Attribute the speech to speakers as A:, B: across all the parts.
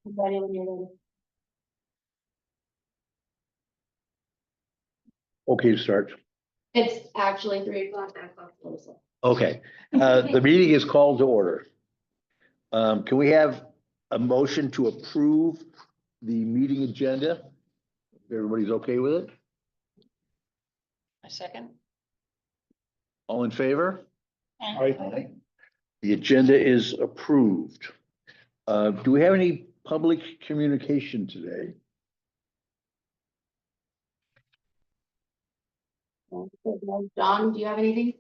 A: Ready when you're ready.
B: Okay to start.
A: It's actually 3 o'clock, 9 o'clock. Also.
B: Okay, the meeting is called to order. Can we have a motion to approve the meeting agenda? Everybody's okay with it?
C: A second.
B: All in favor?
C: Aye.
B: The agenda is approved. Do we have any public communication today?
A: John, do you have anything?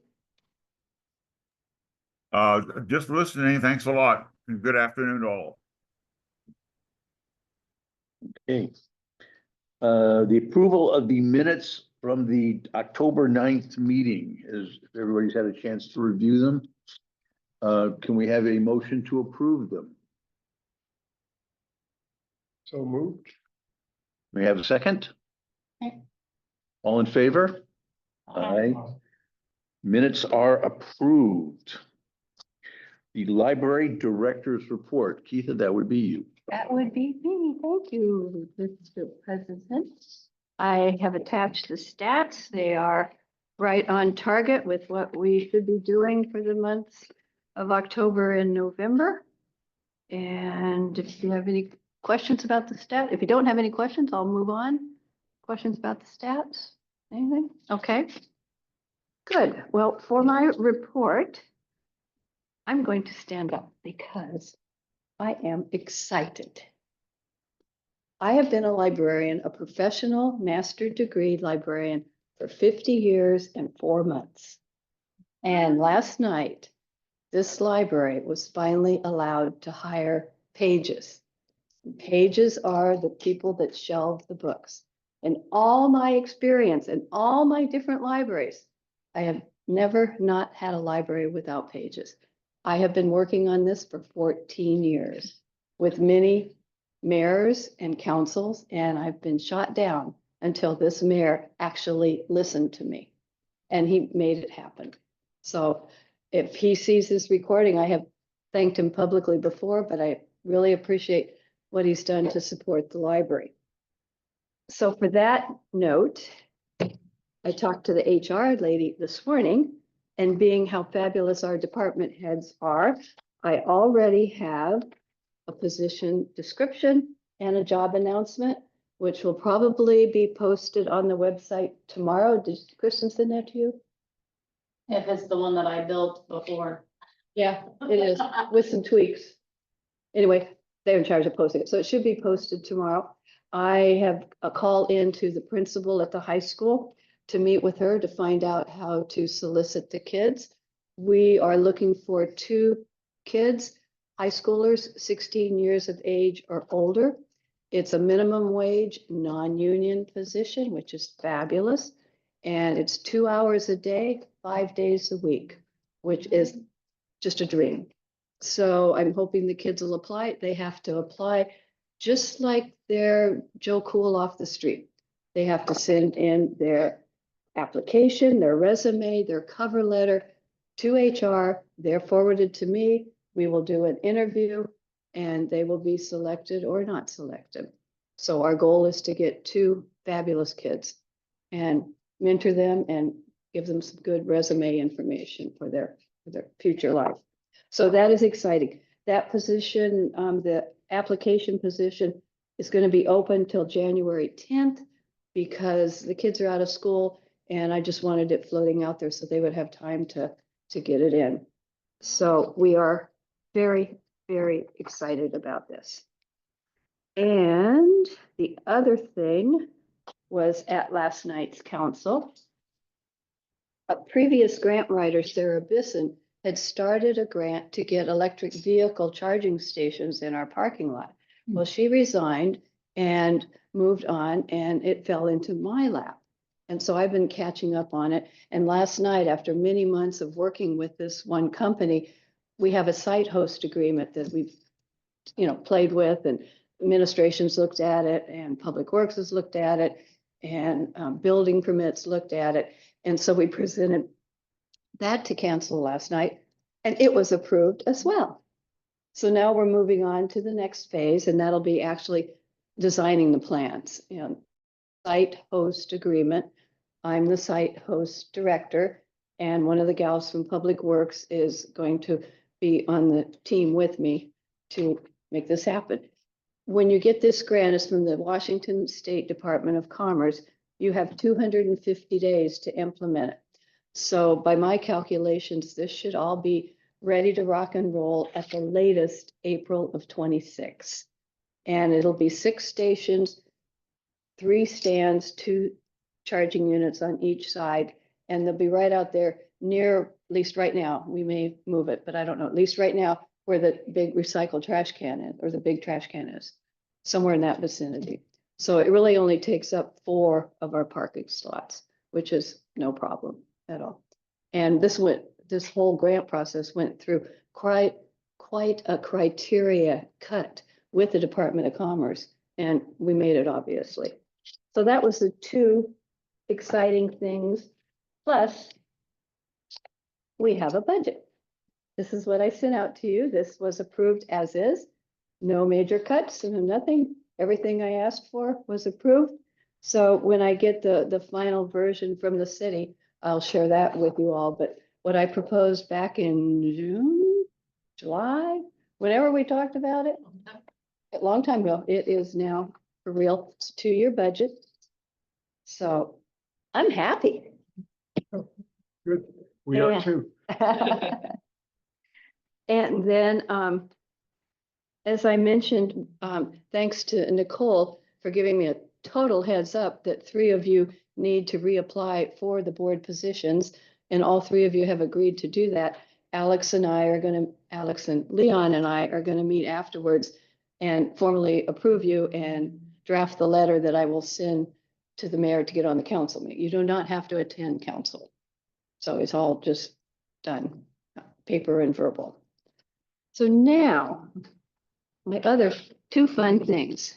D: Just listening. Thanks a lot. And good afternoon to all.
B: Okay. The approval of the minutes from the October 9th meeting is, if everybody's had a chance to review them. Can we have a motion to approve them?
E: So moved.
B: May I have a second?
C: Okay.
B: All in favor? Aye. Minutes are approved. The library director's report. Keitha, that would be you.
C: That would be me. Thank you, Mr. President. I have attached the stats. They are right on target with what we should be doing for the months of October and November. And if you have any questions about the stat, if you don't have any questions, I'll move on. Questions about the stats? Anything? Okay. Good. Well, for my report, I'm going to stand up because I am excited. I have been a librarian, a professional master degree librarian for 50 years and 4 months. And last night, this library was finally allowed to hire pages. Pages are the people that shelve the books. In all my experience in all my different libraries, I have never not had a library without pages. I have been working on this for 14 years with many mayors and councils, and I've been shot down until this mayor actually listened to me and he made it happen. So if he sees this recording, I have thanked him publicly before, but I really appreciate what he's done to support the library. So for that note, I talked to the HR lady this morning, and being how fabulous our department heads are, I already have a position description and a job announcement, which will probably be posted on the website tomorrow. Did Kristen send that to you?
A: If it's the one that I built before.
C: Yeah, it is, with some tweaks. Anyway, they're in charge of posting it, so it should be posted tomorrow. I have a call in to the principal at the high school to meet with her to find out how to solicit the kids. We are looking for 2 kids, high schoolers, 16 years of age or older. It's a minimum wage, non-union position, which is fabulous. And it's 2 hours a day, 5 days a week, which is just a dream. So I'm hoping the kids will apply. They have to apply just like their Joe Cool off the street. They have to send in their application, their resume, their cover letter to HR. They're forwarded to me. We will do an interview and they will be selected or not selected. So our goal is to get 2 fabulous kids and mentor them and give them some good resume information for their future life. So that is exciting. That position, the application position is going to be open till January 10th because the kids are out of school and I just wanted it floating out there so they would have time to get it in. So we are very, very excited about this. And the other thing was at last night's council. A previous grant writer, Sarah Bisson, had started a grant to get electric vehicle charging stations in our parking lot. Well, she resigned and moved on and it fell into my lap. And so I've been catching up on it. And last night, after many months of working with this one company, we have a site host agreement that we've, played with, and administrations looked at it and Public Works has looked at it and building permits looked at it. And so we presented that to council last night and it was approved as well. So now we're moving on to the next phase, and that'll be actually designing the plans and site host agreement. I'm the site host director, and one of the gals from Public Works is going to be on the team with me to make this happen. When you get this grant, it's from the Washington State Department of Commerce, you have 250 days to implement it. So by my calculations, this should all be ready to rock and roll at the latest April of 26. And it'll be 6 stations, 3 stands, 2 charging units on each side. And they'll be right out there near, at least right now, we may move it, but I don't know, at least right now, where the big recycled trash can is, or the big trash can is, somewhere in that vicinity. So it really only takes up 4 of our parking slots, which is no problem at all. And this whole grant process went through quite a criteria cut with the Department of Commerce, and we made it obviously. So that was the 2 exciting things. Plus, we have a budget. This is what I sent out to you. This was approved as is. No major cuts and nothing. Everything I asked for was approved. So when I get the final version from the city, I'll share that with you all. But what I proposed back in June, July, whenever we talked about it, a long time ago, it is now for real. It's a 2-year budget. So I'm happy.
E: Good. We are
C: Yeah.
E: too.
C: And then, as I mentioned, thanks to Nicole for giving me a total heads up that 3 of you need to reapply for the board positions, and all 3 of you have agreed to do that. Alex and Leon and I are going to meet afterwards and formally approve you and draft the letter that I will send to the mayor to get on the council meeting. You do not have to attend council. So it's all just done, paper and verbal. So now, my other 2 fun things.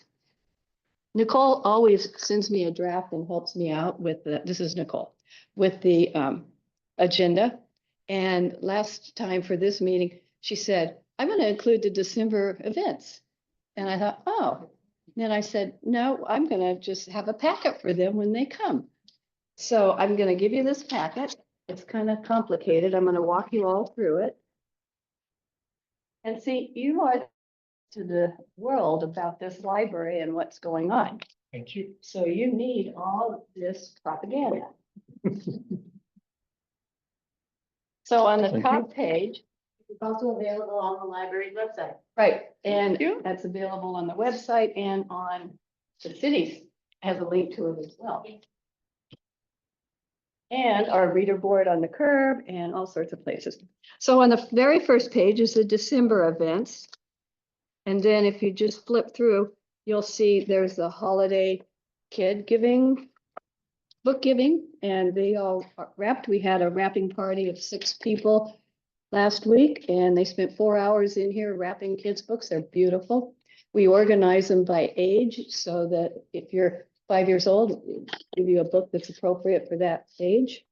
C: Nicole always sends me a draft and helps me out with this is Nicole, with the agenda. And last time for this meeting, she said, I'm going to include the December events. And I thought, oh, then I said, no, I'm going to just have a packet for them when they come. So I'm going to give you this packet. It's kind of complicated. I'm going to walk you all through it. And see, you are to the world about this library and what's going on.
E: Thank you.
C: So you need all this propaganda. So on the
B: Thank
C: top page,
A: It's also available on the library's website.
C: right, and
A: you.
C: that's available on the website and on the city's has a link to it as well. And our reader board on the curb and all sorts of places. So on the very first page is the December events. And then if you just flip through, you'll see there's the holiday kid giving, book giving, and they all are wrapped. We had a wrapping party of 6 people last week, and they spent 4 hours in here wrapping kids' books. They're beautiful. We organize them by age so that if you're 5 years old, we'll give you a book that's appropriate for that age.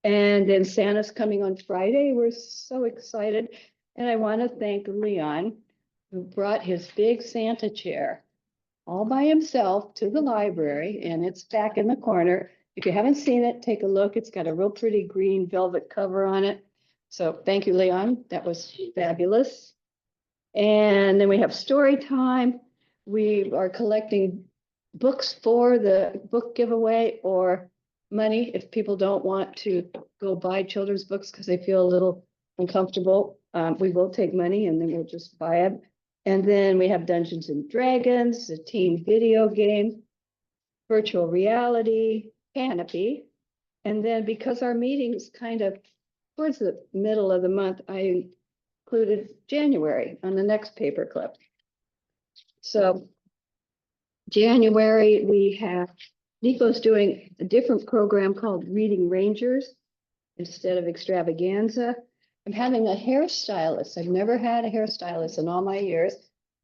C: And then Santa's coming on Friday. We're so excited. And I want to thank Leon, who brought his big Santa chair all by himself to the library, and it's back in the corner. If you haven't seen it, take a look. It's got a real pretty green velvet cover on it. So thank you, Leon. That was fabulous. And then we have story time. We are collecting books for the book giveaway or money if people don't want to go buy children's books because they feel a little uncomfortable. We will take money and then we'll just buy it. And then we have Dungeons and Dragons, a teen video game, virtual reality, Canopy. And then because our meeting's kind of towards the middle of the month, I included January on the next paper clip. So January, we have, Nico's doing a different program called Reading Rangers instead of Extravaganza. I'm having a hairstylist. I've never had a hairstylist in all my years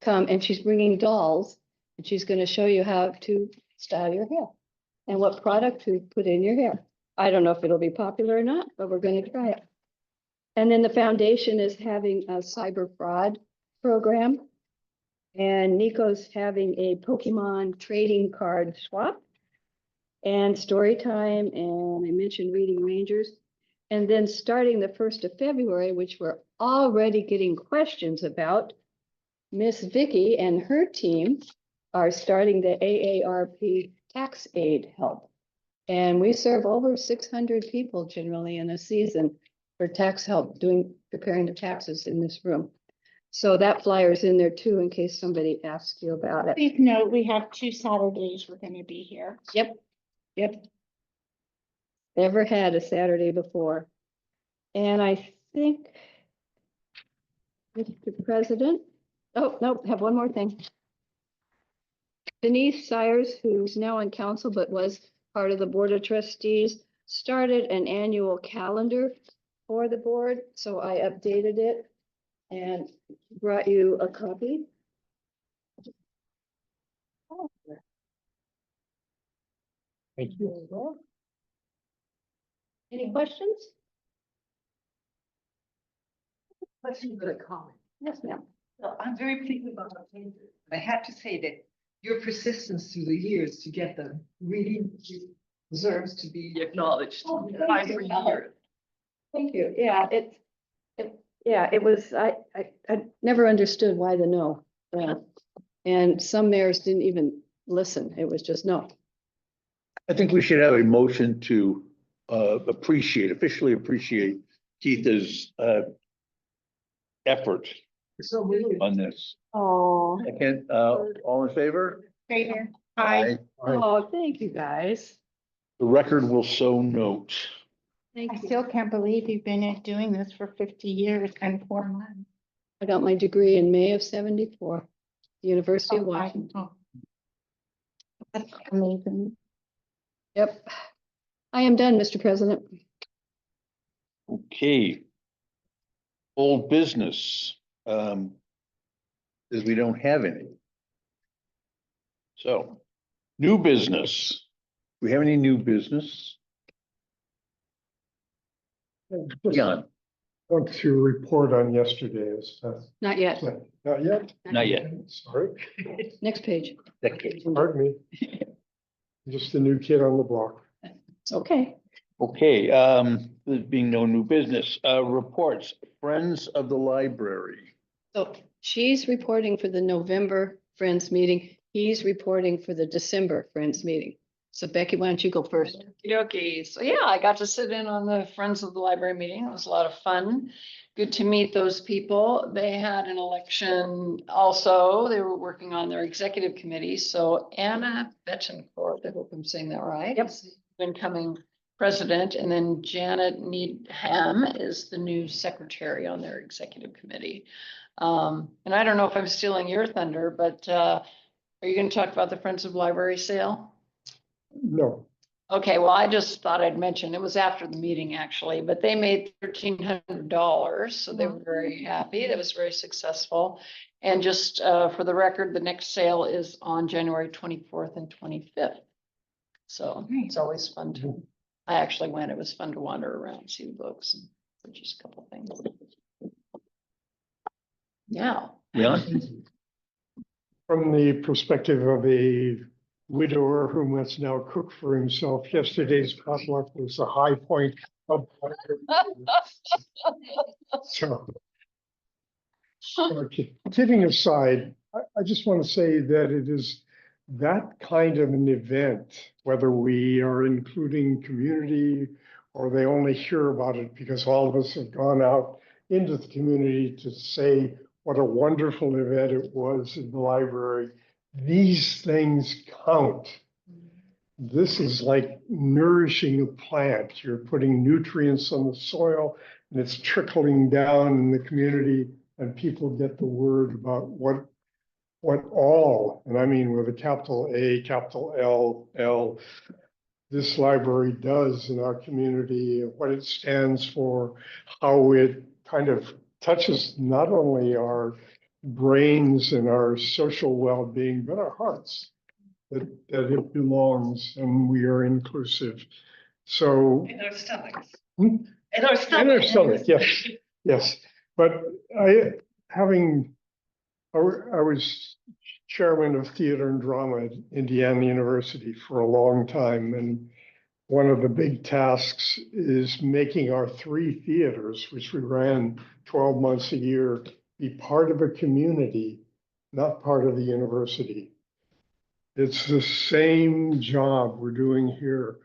C: come, and she's bringing dolls, and she's going to show you how to style your hair and what product to put in your hair. I don't know if it'll be popular or not, but we're going to try it. And then the foundation is having a cyber fraud program. And Nico's having a Pokemon trading card swap. And story time, and I mentioned reading Rangers. And then starting the 1st of February, which we're already getting questions about, Miss Vicky and her team are starting the AARP tax aid help. And we serve over 600 people generally in a season for tax help, preparing the taxes in this room. So that flyer's in there too, in case somebody asks you about it.
F: Please note, we have 2 Saturdays we're gonna be here.
C: Yep, yep. Never had a Saturday before. And I think, Mr. President, oh, no, have one more thing. Denise Sires, who's now on council but was part of the Board of Trustees, started an annual calendar for the board, so I updated it and brought you a copy.
E: Thank you.
C: Any questions?
G: Question but a comment.
C: Yes, ma'am.
G: Well, I'm very pleased about our changes. I have to say that your persistence through the years to get the reading deserves to be acknowledged.
C: Oh, thank
G: Time
C: you.
G: for years.
C: Thank you. Yeah, it was, I never understood why the no. Yeah. And some mayors didn't even listen. It was just no.
B: I think we should have a motion to officially appreciate Keitha's effort
G: So moved.
B: on this.
C: Oh.
B: I can't, all in favor?
F: Right here. Hi.
C: Oh, thank you, guys.
B: The record will so note.
C: Thank
F: I
C: you.
F: still can't believe you've been doing this for 50 years and 4 months.
C: I got my degree in May of '74, University of
F: Oh, I-
C: Washington.
F: oh. That's amazing.
C: Yep. I am done, Mr. President.
B: Okay. Old business, is we don't have any. So, new business. Do we have any new business? John,
E: Want to report on yesterday's.
C: Not yet.
E: Not yet?
B: not yet.
E: Sorry,
C: Next page.
E: pardon me. Just the new kid on the block.
C: It's okay.
B: Okay, there being no new business, reports, Friends of the Library.
C: So she's reporting for the November Friends meeting. He's reporting for the December Friends meeting. So Becky, why don't you go first?
H: Okay, so yeah, I got to sit in on the Friends of the Library meeting. It was a lot of fun. Good to meet those people. They had an election also. They were working on their executive committee. So Anna Bettencourt, I hope I'm saying that right.
C: Yep.
H: Incoming president, and then Janet Needham is the new secretary on their executive committee. And I don't know if I'm stealing your thunder, but are you going to talk about the Friends of Library sale?
E: No,
H: Okay, well, I just thought I'd mention, it was after the meeting actually, but they made $1,300, so they were very happy. That was very successful. And just for the record, the next sale is on January 24th and 25th. So it's always fun to, I actually went, it was fun to wander around, see the books and purchase a couple things. Yeah.
B: Yeah,
E: from the perspective of a widower who must now cook for himself, yesterday's potluck was the high point of. So. Okay, kidding aside, I just want to say that it is that kind of an event, whether we are including community or they only hear about it because all of us have gone out into the community to say what a wonderful event it was in the library. These things count. This is like nourishing a plant. You're putting nutrients on the soil and it's trickling down in the community and people get the word about what all, and I mean with a capital A, capital L, this library does in our community, what it stands for, how it kind of touches not only our brains and our social well-being, but our hearts, that it belongs and we are inclusive. So.
G: In our stomachs.
E: Hmm?
G: In our
E: And our
G: stomachs.
E: stomach, yes, yes. But having I was chairman of theater and drama at Indiana University for a long time, and one of the big tasks is making our 3 theaters, which we ran 12 months a year, be part of a community, not part of the university. It's the same job we're doing here.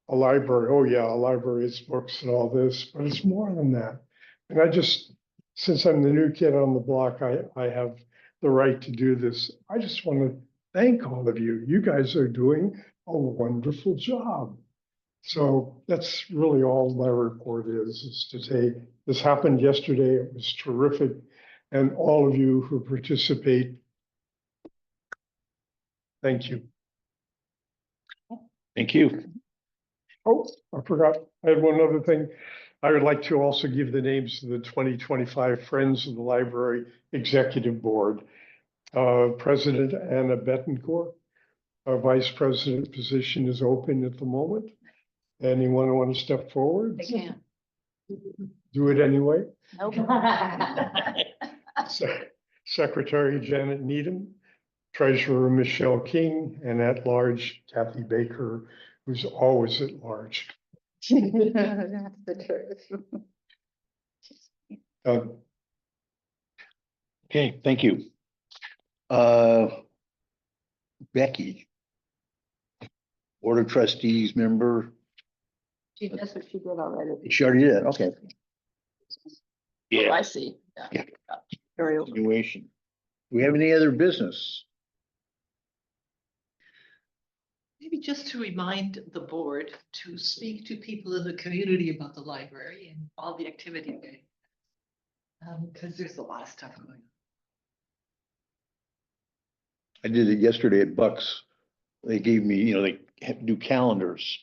E: A library, oh yeah, a library, it's books and all this, but it's more than that. And I just, since I'm the new kid on the block, I have the right to do this. I just want to thank all of you. You guys are doing a wonderful job. So that's really all my report is to say, this happened yesterday. It was terrific. And all of you who participate, thank you.
B: Thank you.
E: Oh, I forgot. I had one other thing. I would like to also give the names of the 2025 Friends of the Library Executive Board. President Anna Betancourt. Our vice president position is open at the moment. Anyone want to step forward?
H: I can't.
E: Do it anyway.
H: Nope.
E: Secretary Janet Needham, Treasurer Michelle King, and at-large Kathy Baker, who's always at large.
F: That's the truth.
B: Okay, thank you. Becky. Board of Trustees member.
C: That's what she did already.
B: She already did, okay.
H: Oh,
B: Yeah,
H: I see.
B: Yeah.
C: Very over.
B: continuation. Do we have any other business?
G: Maybe just to remind the board to speak to people in the community about the library and all the activity there. Because there's a lot of stuff going on.
B: I did it yesterday at Bucks. They gave me, they do calendars.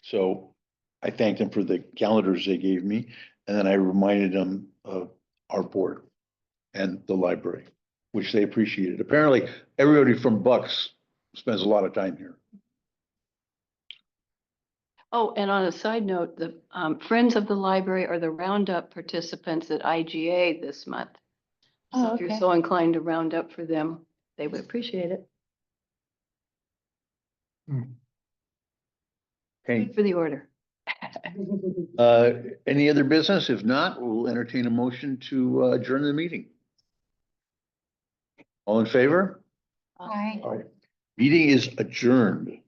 B: So I thanked them for the calendars they gave me. And then I reminded them of our board and the library, which they appreciated. Apparently, everybody from Bucks spends a lot of time here.
C: Oh, and on a side note, the Friends of the Library are the roundup participants at IGA this month. So
F: Oh,
C: if you're
F: okay.
C: so inclined to round up for them, they would appreciate it.
B: Okay,
C: Good for the order.
B: any other business? If not, we'll entertain a motion to adjourn the meeting. All in favor?
F: Bye.
E: Aye.
B: Meeting is adjourned.